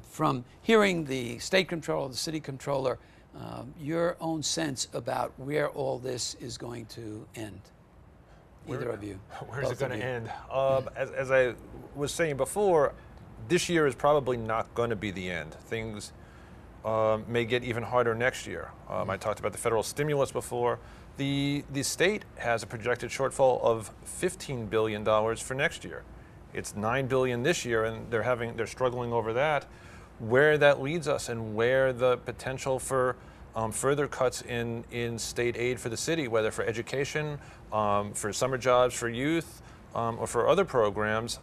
From hearing the state controller, the city controller, your own sense about where all this is going to end, either of you. Where's it going to end? As I was saying before, this year is probably not going to be the end. Things may get even harder next year. I talked about the federal stimulus before. The state has a projected shortfall of $15 billion for next year. It's $9 billion this year, and they're struggling over that. Where that leads us, and where the potential for further cuts in state aid for the city, whether for education, for summer jobs for youth, or for other programs,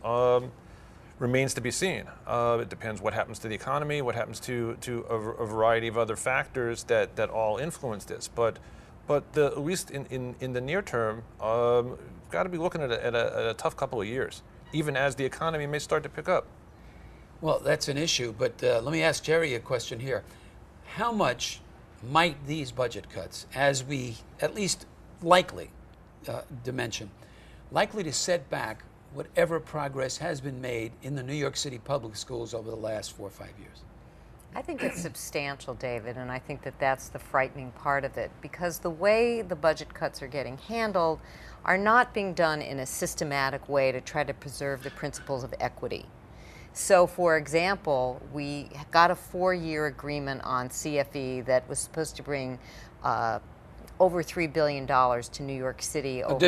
remains to be seen. It depends what happens to the economy, what happens to a variety of other factors that all influence this. But at least in the near term, we've got to be looking at a tough couple of years, even as the economy may start to pick up. Well, that's an issue, but let me ask Geri a question here. How much might these budget cuts, as we at least likely dimension, likely to set back whatever progress has been made in the New York City public schools over the last 4 or 5 years? I think it's substantial, David, and I think that that's the frightening part of it, because the way the budget cuts are getting handled are not being done in a systematic way to try to preserve the principles of equity. So, for example, we got a 4-year agreement on CFE that was supposed to bring over $3 billion to New York City over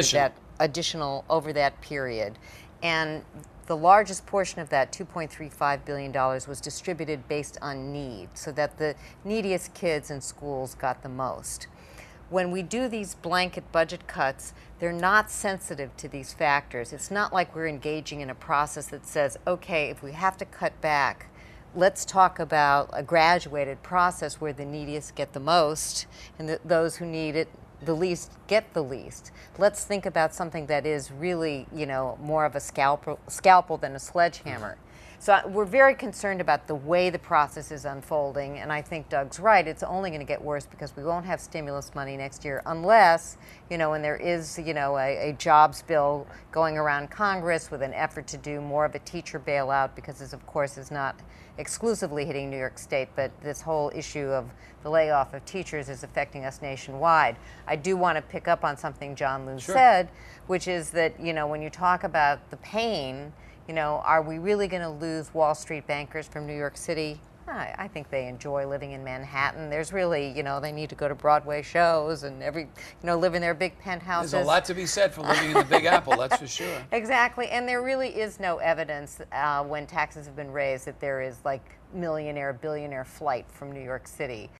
that period. And the largest portion of that, $2.35 billion, was distributed based on need, so that the neediest kids in schools got the most. When we do these blanket budget cuts, they're not sensitive to these factors. It's not like we're engaging in a process that says, okay, if we have to cut back, let's talk about a graduated process where the neediest get the most and those who need it the least get the least. Let's think about something that is really, more of a scalpel than a sledgehammer. So we're very concerned about the way the process is unfolding, and I think Doug's right. It's only going to get worse because we won't have stimulus money next year unless, and there is, a jobs bill going around Congress with an effort to do more of a teacher bailout, because this, of course, is not exclusively hitting New York State, but this whole issue of the layoff of teachers is affecting us nationwide. I do want to pick up on something John Liu said, which is that, when you talk about the pain, are we really going to lose Wall Street bankers from New York City? I think they enjoy living in Manhattan. There's really, they need to go to Broadway shows and live in their big penthouses. There's a lot to be said for living in the Big Apple, that's for sure. Exactly, and there really is no evidence when taxes have been raised that there is like millionaire, billionaire flight from New York City.